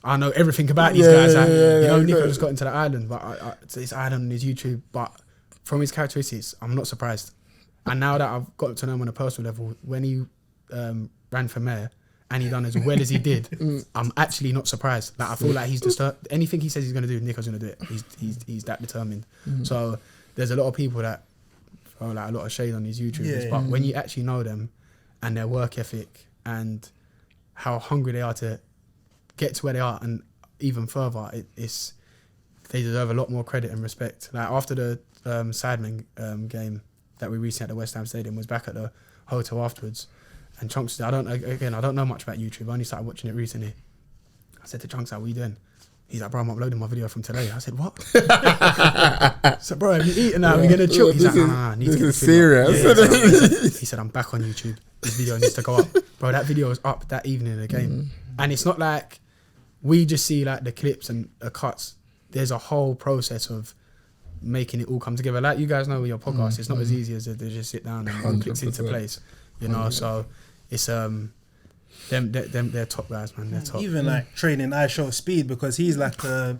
I know everything about these guys. Like, you know, Nico just got into the island, but this island on his YouTube, but from his characteristics, I'm not surprised. And now that I've got to know him on a personal level, when he ran for mayor, and he done as well as he did, I'm actually not surprised. Like, I feel like he's just anything he says he's gonna do, Nico's gonna do it. He's that determined. So there's a lot of people that throw like a lot of shade on these YouTubers, but when you actually know them and their work ethic and how hungry they are to get to where they are and even further, they deserve a lot more credit and respect. Like, after the Sidemen game that we recently at the West Ham Stadium, was back at the hotel afterwards. And Chunks, I don't know much about YouTube. I only started watching it recently. I said to Chunks, how are you doing? He's like, bro, I'm uploading my video from today. I said, what? I said, bro, have you eaten now? Are we going to chill? He's like, no, I need to get this serious. He said, I'm back on YouTube. This video needs to go up. Bro, that video was up that evening in the game. And it's not like we just see like the clips and the cuts. There's a whole process of making it all come together. Like you guys know with your podcast, it's not as easy as they just sit down and all clicks into place. You know, so it's they're top guys, man. They're top. Even like training iShowSpeed, because he's like a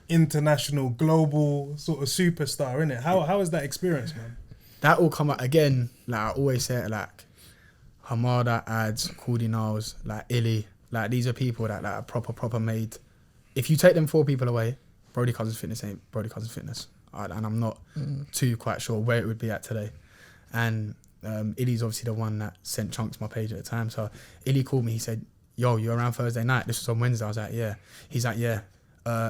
international, global sort of superstar, isn't it? How is that experience, man? That all come out again. Like I always say, it, like Hamada, Ads, Maitland-Niles, like Illy, like these are people that like are proper made. If you take them 4 people away, Brody Cousins Fitness ain't Brody Cousins Fitness, and I'm not too quite sure where it would be at today. And Illy's obviously the one that sent Chunks my page at the time. So Illy called me. He said, yo, you're around Thursday night? This was on Wednesday. I was like, yeah. He's like, yeah,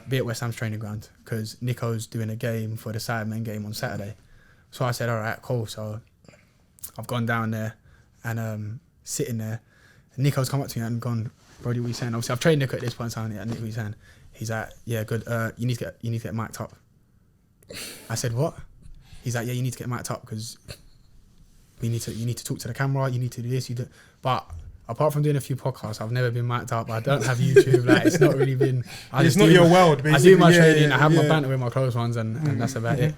be at West Ham's training ground because Nico's doing a game for the Sidemen game on Saturday. So I said, all right, cool. So I've gone down there and sitting there. And Nico's come up to me and gone, Brody, what are you saying? Obviously, I've trained Nico at this point in time. Nico, what are you saying? He's like, yeah, good. You need to get mic'd up. I said, what? He's like, yeah, you need to get mic'd up because you need to talk to the camera, you need to do this, but apart from doing a few podcasts, I've never been mic'd up. I don't have YouTube. Like, it's not really been. It's not your world, basically. I do my training. I have my banter with my close ones, and that's about it.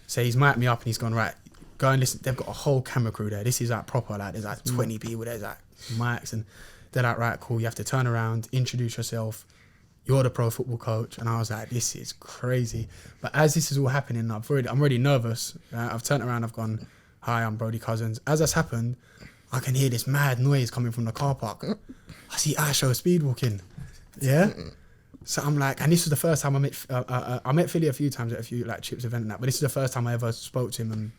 So he's mic'd me up, and he's gone, right, go and listen. They've got a whole camera crew there. This is like proper. Like, there's like 20 people. There's like mics, and they're like, right, cool. You have to turn around, introduce yourself. You're the pro football coach. And I was like, this is crazy. But as this is all happening, I'm already nervous. I've turned around. I've gone, hi, I'm Brody Cousins. As that's happened, I can hear this mad noise coming from the car park. I see iShowSpeed walking. Yeah. So I'm like, and this was the first time I met Philly a few times at a few like Chips event and that, but this is the first time I ever spoke to him. And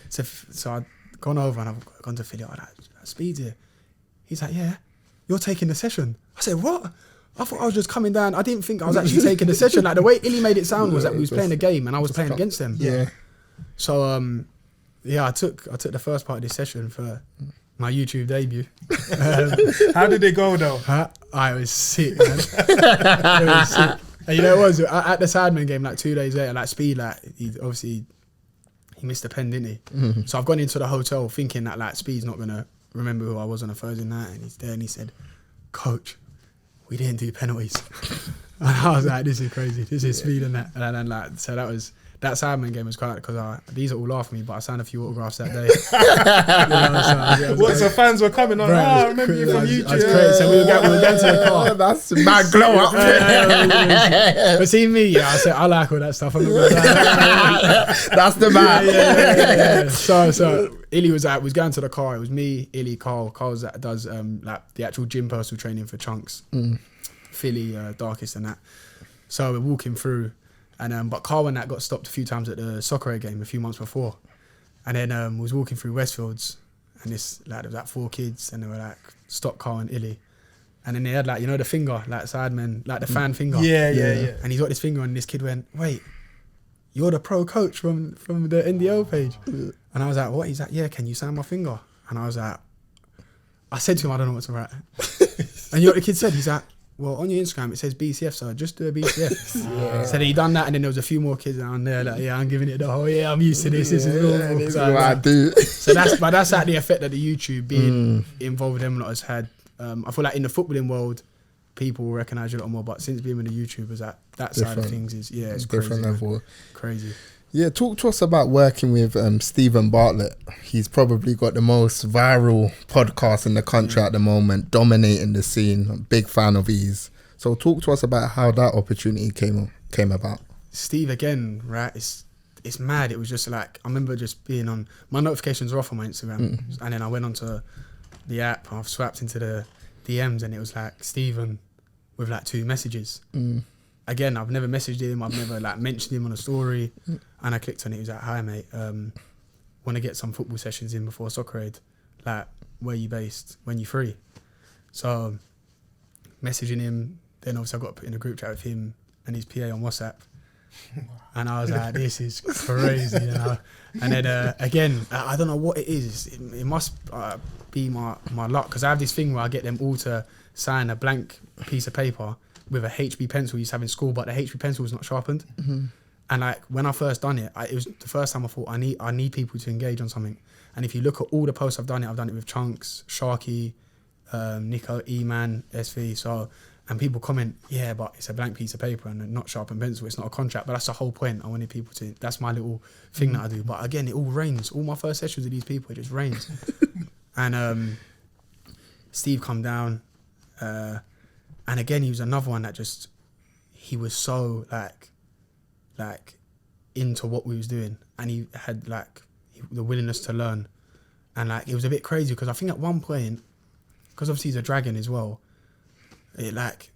so I'd gone over and I've gone to Philly. Speed's here. He's like, yeah, you're taking the session. I said, what? I thought I was just coming down. I didn't think I was actually taking the session. Like the way Illy made it sound was that we was playing a game and I was playing against them. Yeah. So yeah, I took the first part of this session for my YouTube debut. How did it go though? I was sick, man. It was sick. And you know what it was? At the Sidemen game, like 2 days later, like Speed, like he missed the pen, didn't he? Mm-hmm. So I've gone into the hotel thinking that like Speed's not gonna remember who I was on a Thursday night, and he's there and he said, "Coach, we didn't do penalties." And I was like, "This is crazy. This is Speed and that." And then like, so that Sidemen game was quite, because these are all laugh at me, but I signed a few autographs that day. So fans were coming on, bro, I remember you from YouTube. That's crazy. So we were going to the car. That's mad glow up. But see me, I said, I like all that stuff. I'm not gonna lie. That's the man. Yeah. So Illy was going to the car. It was me, Illy, Carl. Carl's that does like the actual gym personal training for Chunks. Philly, Darkest and that. So we're walking through. And but Carl and that got stopped a few times at the soccer game a few months before, and then was walking through Westfields, and this like there was like 4 kids, and they were like, "Stop Carl and Illy," and then they had like, you know, the finger, like Sidemen, like the fan finger. Yeah. And he's got this finger, and this kid went, "Wait, you're the pro coach from the NDO page," and I was like, "What?" He's like, "Yeah, can you sign my finger?" And I was like, I said to him, "I don't know what to write." And you know what the kid said? He's like, "Well, on your Instagram, it says BCF, so just do a BCF." Yeah. So then he done that, and then there was a few more kids down there, like, "Yeah, I'm giving it the whole, yeah, I'm used to this, this is normal." This is what I do. So that's like the effect that the YouTube being involved with them lot has had. I feel like in the footballing world, people will recognise you a lot more, but since being with the YouTubers, that side of things is, it's different crazy, level. Man. Crazy. Yeah, talk to us about working with Steven Bartlett. He's probably got the most viral podcast in the country at the moment, dominating the scene. I'm a big fan of his. So talk to us about how that opportunity came about. Steve, again, right? It's mad. It was just like, I remember just being on, my notifications were off on my Instagram, and then I went onto the app, I've swapped into the DMs, and it was like Steven with like 2 messages. Again, I've never messaged him, I've never like mentioned him on a story, and I clicked on it. He was like, "Hi mate, want to get some football sessions in before Soccer Aid, like where you based, when you free?" So messaging him, then obviously I got put in a group chat with him and his PA on WhatsApp, and I was like, "This is crazy," you know? And then again, I don't know what it is. It must be my luck, because I have this thing where I get them all to sign a blank piece of paper with a HB pencil we used to have in school, but the HB pencil was not sharpened. And like when I first done it, it was the first time I thought I need people to engage on something. And if you look at all the posts I've done it with Chunks, Sharky, Nico, E-Man, SV. So, and people comment, "Yeah, but it's a blank piece of paper and not sharpened pencil. It's not a contract." But that's the whole point. I wanted people to. That's my little thing that I do. But again, it all rains. All my first sessions with these people, it just rains. And Steve come down. And again, he was another one that just, he was so like into what we was doing, and he had like the willingness to learn, and like it was a bit crazy because I think at one point, because obviously he's a dragon as well, it like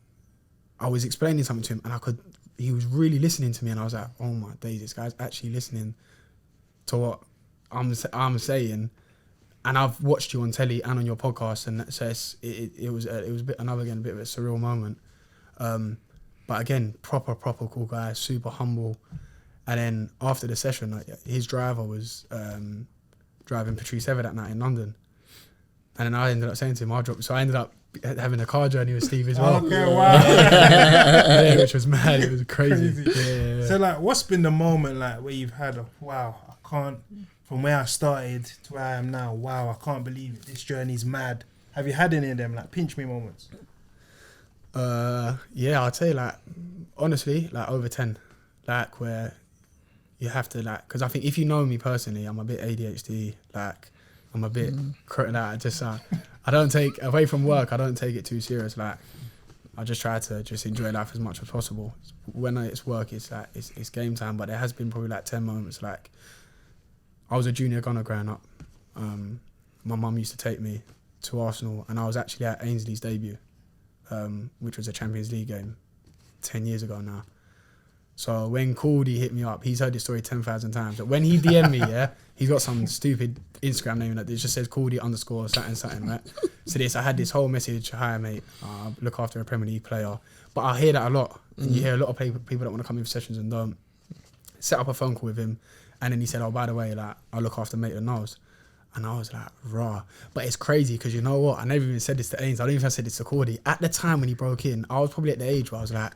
I was explaining something to him and he was really listening to me, and I was like, "Oh my days, this guy's actually listening to what I'm saying." And I've watched you on telly and on your podcast, and so it was a bit of a surreal moment. But again, proper cool guy, super humble. And then after the session, like, his driver was driving Patrice Ever that night in London, and then I ended up saying to him, "I'll drop." So I ended up having a car journey with Steve as well. Okay, wow. Yeah, which was mad. It was crazy. Yeah. So like, what's been the moment like where you've had a wow, I can't from where I started to where I am now, wow, I can't believe it. This journey's mad. Have you had any of them like pinch me moments? Yeah, I'd say like honestly, like over 10, like where you have to like, because I think if you know me personally, I'm a bit ADHD, like I'm a bit like just I don't take away from work. I don't take it too serious. Like I just try to just enjoy life as much as possible. When it's work, it's like it's game time. But there has been probably like 10 moments. Like I was a junior gunner growing up. My mum used to take me to Arsenal, and I was actually at Ainsley's debut, which was a Champions League game 10 years ago now. So when Cordy hit me up, he's heard this story 10,000 times. But when he DM'd me, yeah, he's got some stupid Instagram name that just says Cordy _ something, right? So I had this whole message, hi mate, look after a Premier League player. But I hear that a lot. And you hear a lot of people that want to come in for sessions and don't. Set up a phone call with him. And then he said, oh, by the way, like I look after Maitland-Niles. And I was like, rah. But it's crazy because you know what? I never even said this to Ainsley. I don't even think I said this to Cordy. At the time when he broke in, I was probably at the age where I was like,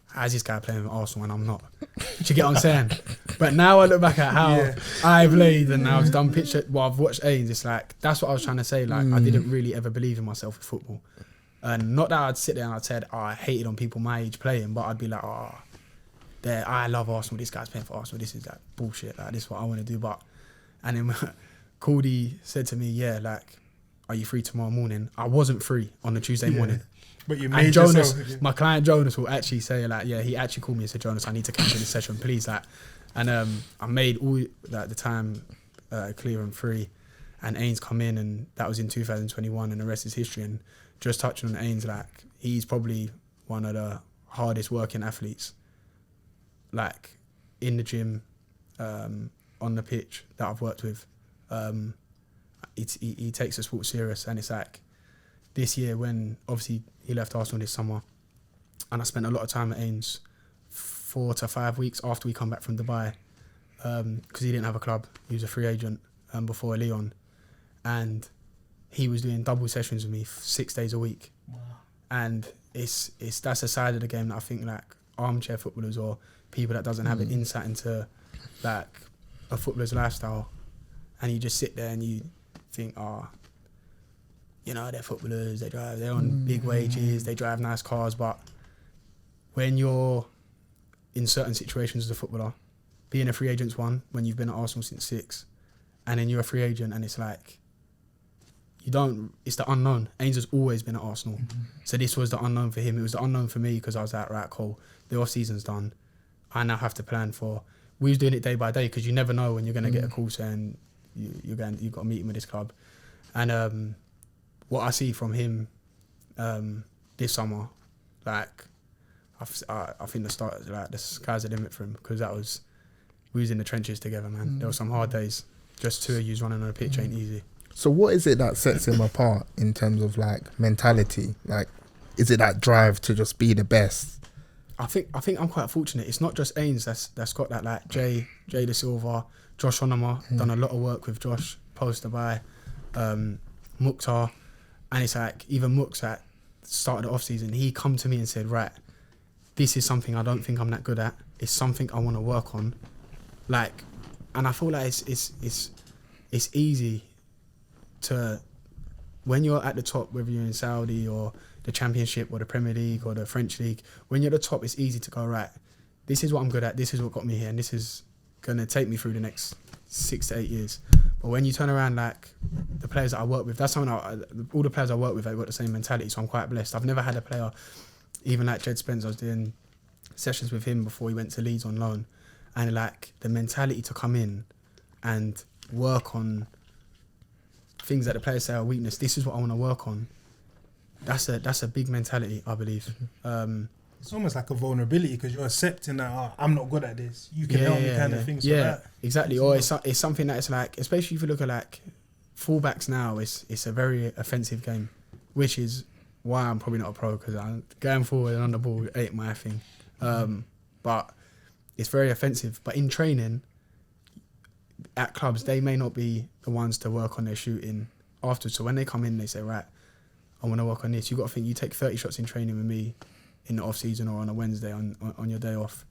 how's this guy playing with Arsenal when I'm not? Do you get what I'm saying? But now I look back at how I played and I've done I've watched Ainsley. It's like, that's what I was trying to say. Like, I didn't really ever believe in myself with football. And not that I'd sit there and I'd said, I hated on people my age playing, but I'd be like, I love Arsenal. This guy's playing for Arsenal. This is like bullshit. Like, this is what I want to do. And then Cordy said to me, yeah, like, are you free tomorrow morning? I wasn't free on the Tuesday morning. But you made Jonas, yourself. my client Jonas will actually say like, yeah, he actually called me and said, Jonas, I need to cancel this session, please. Like, and I made all like the time clear and free, and Ainsley come in, and that was in 2021, and the rest is history. And just touching on Ainsley, like he's probably one of the hardest working athletes, like in the gym, on the pitch that I've worked with. He takes the sport serious, and it's like this year when obviously he left Arsenal this summer, and I spent a lot of time at Ainsley 4 to 5 weeks after we come back from Dubai, because he didn't have a club. He was a free agent before Lyon, and he was doing double sessions with me 6 days a week. Wow. And that's a side of the game that I think like armchair footballers or people that doesn't have an insight into like a footballer's lifestyle, and you just sit there and you think, you know, they're footballers, they're on big wages, they drive nice cars, but when you're in certain situations as a footballer, being a free agent's one, when you've been at Arsenal since 6, and then you're a free agent and it's like, it's the unknown. Ainsley's always been at Arsenal. So this was the unknown for him. It was the unknown for me because I was like, right, cool, the off season's done. I now have to plan for, we was doing it day by day because you never know when you're going to get a call saying you've got a meeting with this club. And what I see from him this summer, like I think the sky's the limit for him, because we was in the trenches together, man. There were some hard days. Just two of you running on a pitch ain't easy. So what is it that sets him apart in terms of like mentality? Like, is it that drive to just be the best? I think I'm quite fortunate. It's not just Ainsley that's got that, like Jay De Silva, Josh Onama, done a lot of work with Josh post Dubai, Mukhtar, and it's like even Mukh's at the start of the off season, he come to me and said, right, this is something I don't think I'm that good at. It's something I want to work on. Like, and I feel like it's easy to, when you're at the top, whether you're in Saudi or the Championship or the Premier League or the French League, when you're at the top, it's easy to go, right, this is what I'm good at, this is what got me here, and this is going to take me through the next 6 to 8 years. But when you turn around, like the players that I work with, that's something all the players I work with, they've got the same mentality, so I'm quite blessed. I've never had a player, even like Jed Spence, I was doing sessions with him before he went to Leeds on loan, and like the mentality to come in and work on things that the players say are weakness, this is what I want to work on. That's a big mentality, I believe. It's almost like a vulnerability because you're accepting that I'm not good at this. You can help me, kind of thing. So that, exactly. Or it's something that it's like, especially if you look at like fullbacks now, it's a very offensive game, which is why I'm probably not a pro, because I'm going forward and on the ball ain't my thing. But it's very offensive. But in training, at clubs, they may not be the ones to work on their shooting afterwards. So when they come in, they say, right, I want to work on this. You've got to think, you take 30 shots in training with me in the off season or on a Wednesday on your day off.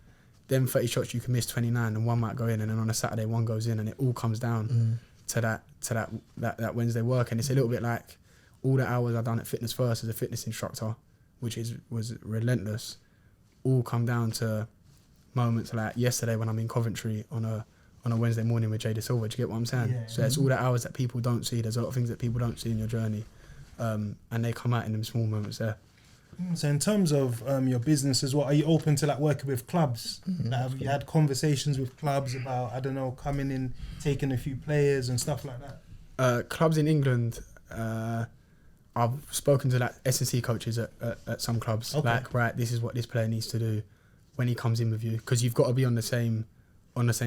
them 30 shots you can miss 29 and one might go in, and then on a Saturday one goes in, and it all comes down to that Wednesday work. And it's a little bit like all the hours I've done at Fitness First as a fitness instructor, which was relentless, all come down to moments like yesterday when I'm in Coventry on a Wednesday morning with Jada Silva. Do you get what I'm saying? Yeah. So it's all the hours that people don't see. There's a lot of things that people don't see in your journey, and they come out in them small moments there. So in terms of your business as well, are you open to like working with clubs? Like, have you had conversations with clubs about, I don't know, coming in, taking a few players and stuff like that? Clubs in England, I've spoken to like S&C coaches at some clubs. Okay. Like, right, this is what this player needs to do when he comes in with you, because you've got to be on the same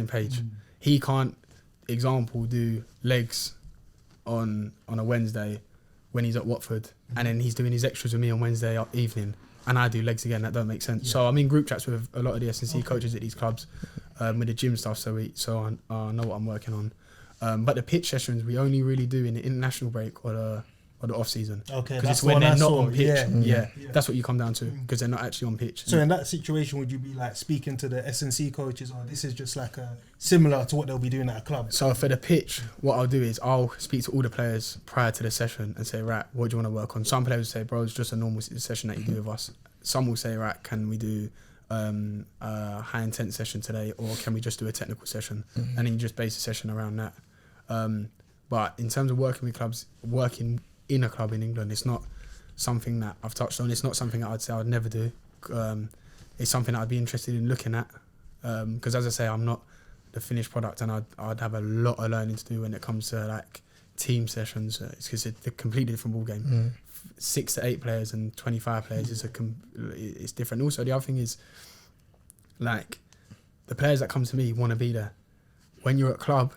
page. He can't, example, do legs on a Wednesday when he's at Watford, and then he's doing his extras with me on Wednesday evening, and I do legs again. That don't make sense. So I'm in group chats with a lot of the S&C coaches at these clubs, with the gym stuff, so I know what I'm working on. But the pitch sessions we only really do in the international break or the off season. Okay, because that's it's when the one they're I not saw. on pitch. Yeah. That's what you come down to, because they're not actually on pitch. So in that situation, would you be like speaking to the S&C coaches, or this is just like similar to what they'll be doing at a club? So for the pitch, what I'll do is I'll speak to all the players prior to the session and say, right, what do you want to work on? Some players will say, bro, it's just a normal session that you do with us. Some will say, right, can we do a high intense session today, or can we just do a technical session? And then you just base the session around that. But in terms of working with clubs, working in a club in England, it's not something that I've touched on. It's not something that I'd say I'd never do. It's something that I'd be interested in looking at, because as I say, I'm not the finished product, and I'd have a lot of learning to do when it comes to like team sessions. It's because it's a completely different ball game. 6 to 8 players and 25 players it's different. Also, the other thing is, like, the players that come to me want to be there. When you're at club,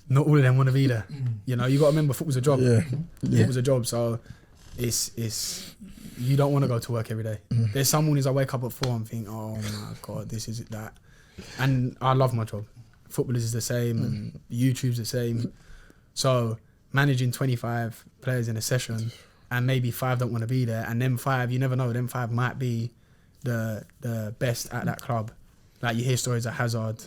not all of them want to be there. You know, you got to remember, football's a job. Football's a job, so it's you don't want to go to work every day. There's some mornings I wake up at 4 and think, oh my God, this is that. And I love my job. Football is the same, and YouTube's the same. So managing 25 players in a session, and maybe 5 don't want to be there, and them 5, you never know, them 5 might be the best at that club. Like, you hear stories of Hazard,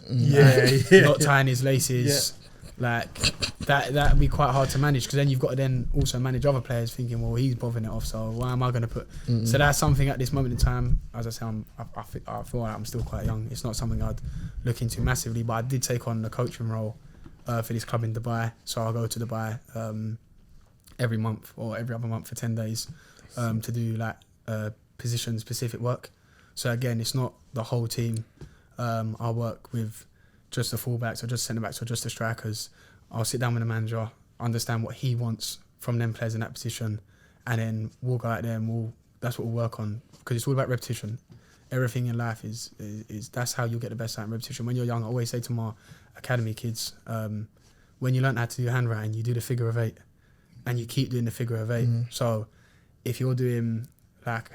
not tying his laces. Like, that'd be quite hard to manage, because then you've got to then also manage other players thinking, well, he's bothering it off, so why am I going to put... So that's something at this moment in time, as I say, I feel like I'm still quite young. It's not something I'd look into massively, but I did take on the coaching role for this club in Dubai. So I'll go to Dubai every month or every other month for 10 days to do like position-specific work. So again, it's not the whole team. I'll work with just the fullbacks or just centre-backs or just the strikers. I'll sit down with the manager, understand what he wants from them players in that position, and then we'll go out there and that's what we'll work on, because it's all about repetition. Everything in life is that's how you'll get the best out of repetition. When you're young, I always say to my academy kids, when you learn how to do handwriting, you do the figure of 8, and you keep doing the figure of 8. So if you're doing like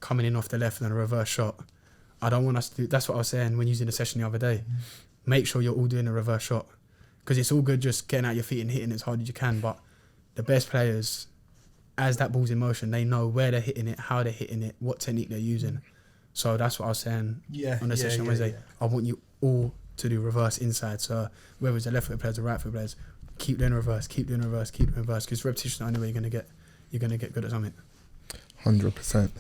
coming in off the left and a reverse shot, I don't want us to do... That's what I was saying when using the session the other day. Make sure you're all doing a reverse shot, because it's all good just getting out your feet and hitting as hard as you can, but the best players, as that ball's in motion, they know where they're hitting it, how they're hitting it, what technique they're using. So that's what I was saying on the session Wednesday. Yeah. I want you all to do reverse inside. So whether it's the left foot players or right foot players, keep doing reverse, keep doing reverse, keep doing reverse, because repetition is the only way you're gonna get good at something. 100%.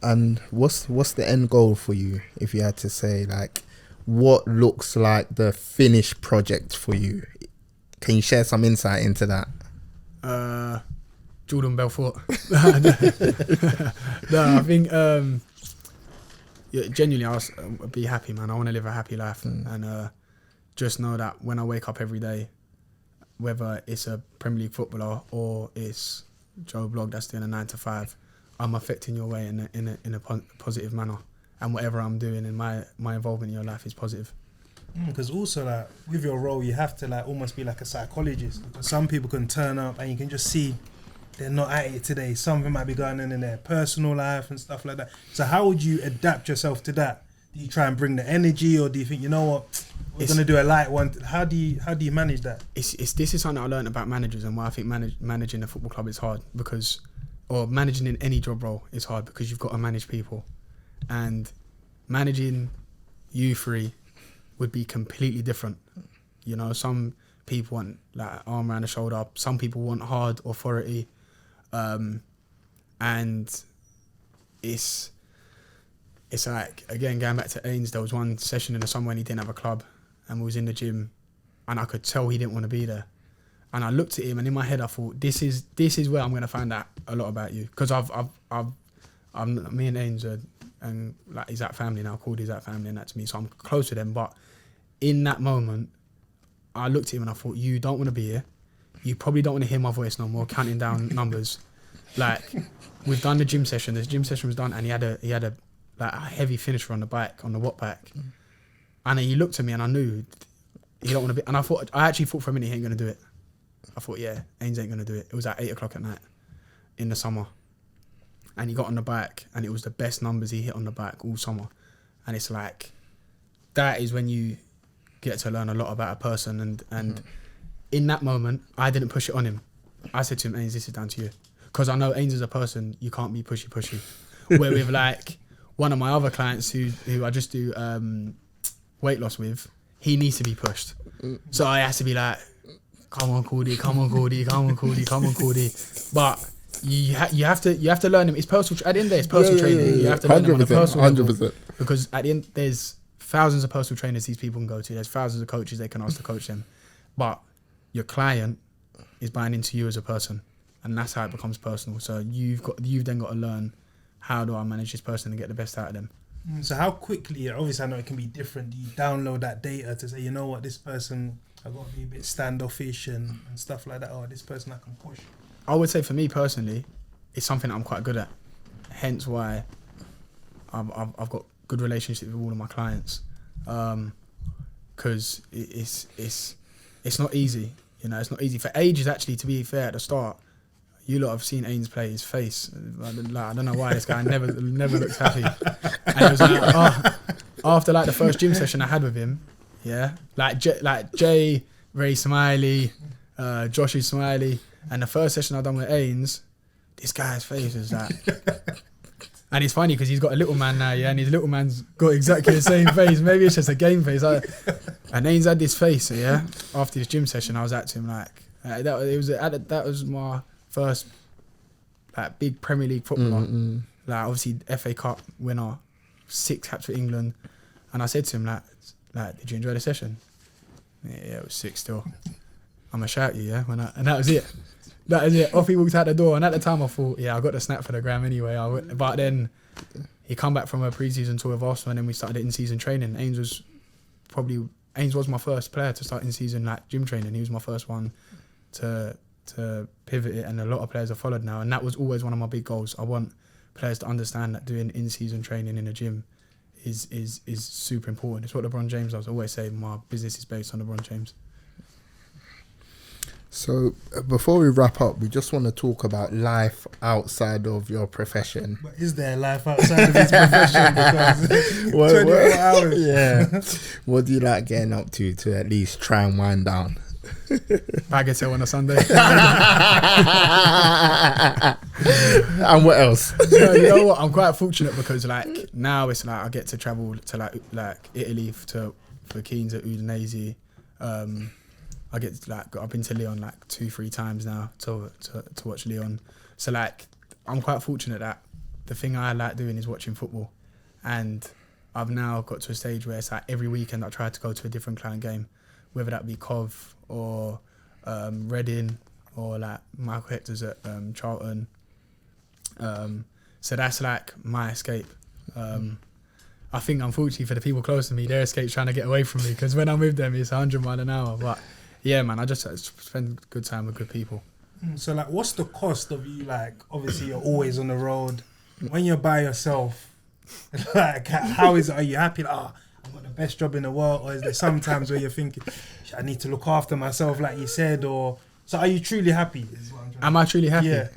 And what's the end goal for you, if you had to say, like, what looks like the finished project for you? Can you share some insight into that? Jordan Belfort. No, I think genuinely I'll be happy, man. I want to live a happy life, and just know that when I wake up every day, whether it's a Premier League footballer or it's Joe Blogg that's doing a 9 to 5, I'm affecting your way in a positive manner. And whatever I'm doing in my involvement in your life is positive. Because also, like, with your role, you have to like almost be like a psychologist. Because some people can turn up and you can just see they're not at it today. Something might be going on in their personal life and stuff like that. So how would you adapt yourself to that? Do you try and bring the energy, or do you think, you know what, we're going to do a light one? How do you manage that? This is something I learned about managers, and why I think managing a football club is hard, because, or managing in any job role is hard, because you've got to manage people. And managing you three would be completely different. You know, some people want like arm around the shoulder. Some people want hard authority. And it's like, again, going back to Ainsley, there was one session in the summer when he didn't have a club and we was in the gym and I could tell he didn't want to be there. And I looked at him and in my head I thought, this is where I'm going to find out a lot about you. Because me and Ainsley and like he's that family now, called his that family and that to me, so I'm close to them. But in that moment, I looked at him and I thought, you don't want to be here. You probably don't want to hear my voice no more, counting down numbers. Like, we've done the gym session. This gym session was done, and he had a like a heavy finisher on the bike, on the watt bike. And he looked at me, and I knew he don't want to be. And I actually thought for a minute he ain't gonna do it. I thought, yeah, Ainsley ain't gonna do it. It was at 8 o'clock at night in the summer, and he got on the bike, and it was the best numbers he hit on the bike all summer. And it's like, that is when you get to learn a lot about a person. And in that moment, I didn't push it on him. I said to him, Ainsley, this is down to you. Because I know Ainsley's a person, you can't be pushy. Where with like one of my other clients who I just do weight loss with, he needs to be pushed. So I have to be like, come on, Cordy. But you have to learn them. It's personal. At the end of the day, it's personal training. You have to learn them on a personal level. Because at the end, there's thousands of personal trainers these people can go to. There's thousands of coaches they can ask to coach them. But your client is buying into you as a person. And that's how it becomes personal. So you've then got to learn, how do I manage this person and get the best out of them? So how quickly, obviously I know it can be different, do you download that data to say, you know what, this person, I've got to be a bit standoffish and stuff like that, or this person I can push? I would say for me personally, it's something that I'm quite good at. Hence why I've got good relationships with all of my clients. Because it's not easy. You know, it's not easy. For ages, actually, to be fair, at the start, you lot have seen Ainsley play, his face. I don't know why this guy never looks happy. And it was like, after like the first gym session I had with him, yeah, like Jay, very smiley, Josh is smiley, and the first session I done with Ainsley, this guy's face is like, and it's funny because he's got a little man now, yeah, and his little man's got exactly the same face. Maybe it's just a game face. And Ainsley had this face, yeah. After this gym session, I was at him like, that was my first like big Premier League footballer, like obviously FA Cup winner, 6 caps for England, and I said to him like, did you enjoy the session? Yeah, it was sick still. I'm gonna shout you, yeah. And that was it. That is it. Off he walked out the door, and at the time I thought, yeah, I got the snap for the gram anyway. But then he come back from a pre-season tour with Arsenal, and then we started in-season training. Ainsley was my first player to start in-season like gym training. He was my first one to pivot it, and a lot of players have followed now. And that was always one of my big goals. I want players to understand that doing in-season training in a gym is super important. It's what LeBron James does. I always say my business is based on LeBron James. So before we wrap up, we just want to talk about life outside of your profession. But is there life outside of his profession? Because 24 hours. Yeah. What do you like getting up to at least try and wind down? Bagatelle on a Sunday. And what else? You know what? I'm quite fortunate because like now it's like I get to travel to like Italy for Keens at Udinese. I get to, like, I've been to Lyon like 2-3 times now to watch Lyon. So like I'm quite fortunate that the thing I like doing is watching football, and I've now got to a stage where it's like every weekend I try to go to a different client game, whether that be Cov or Reading or like Michael Hector's at Charlton. So that's like my escape. I think unfortunately for the people close to me, their escape's trying to get away from me, because when I'm with them it's 100 miles an hour. But yeah, man, I just spend good time with good people. So like, what's the cost of you, like, obviously you're always on the road, when you're by yourself, like how is it? Are you happy? Like, I've got the best job in the world? Or is there sometimes where you're thinking, I need to look after myself, like you said? Or so are you truly happy? Am I truly happy? Yeah.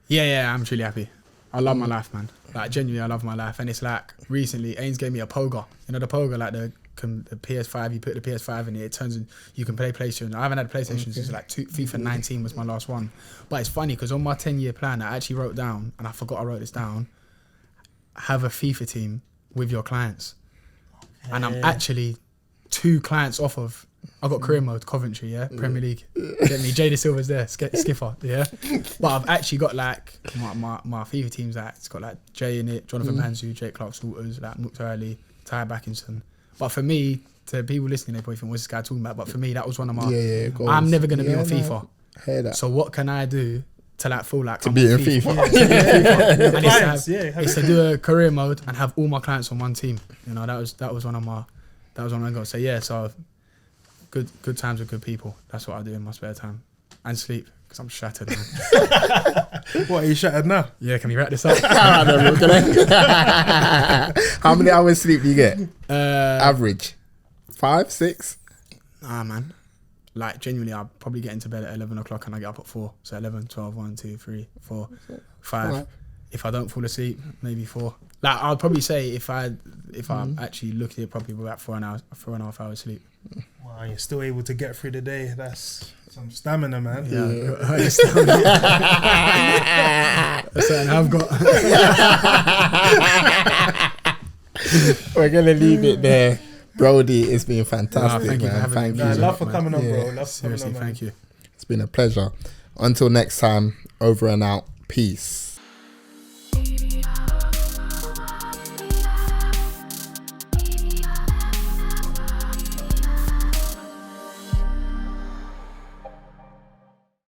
Yeah, I'm truly happy. I love my life, man. Like, genuinely, I love my life. And it's like, recently, Ains gave me a pogo. You know the pogo, like the PS5, you put the PS5 in it, it turns in, you can play PlayStation. I haven't had a PlayStation since like FIFA 19 was my last one. But it's funny, because on my 10-year plan, I actually wrote down, and I forgot I wrote this down, have a FIFA team with your clients. and I'm actually 2 clients off of. I got career mode, Coventry, Premier League. Get me, Jada Silva's there, skipper, But I've actually got like my FIFA teams that it's got like Jay in it, Jonathan Manzu, Jake Clark-Salters, like Mukhtar Ali, Ty Backinson. But for me, to people listening, they probably think, what's this guy talking about? But for me, that was one of my. I'm never gonna be on FIFA. Hear that. So what can I do to like feel like to be in FIFA? And it's to do a career mode and have all my clients on one team. You know, that was one of my goals. So yeah, so good times with good people. That's what I do in my spare time and sleep because I'm shattered, man. What, are you shattered now? Yeah, can we wrap this up? How many hours sleep do you get? Average 5, 6? Nah, man. Like, genuinely, I'll probably get into bed at 11 o'clock and I get up at 4. So 11, 12, 1, 2, 3, 4, 5. Right. If I don't fall asleep, maybe 4. Like, I'd probably say if I'm actually looking at it properly, about 4.5 hours sleep. Wow, you're still able to get through the day. That's some stamina, man. Yeah. That's something I've got. We're going to leave it there. Brody, it's been fantastic, thank man. Thank you. Love for coming on, bro. Seriously, thank you. It's been a pleasure. Until next time, over and out. Peace.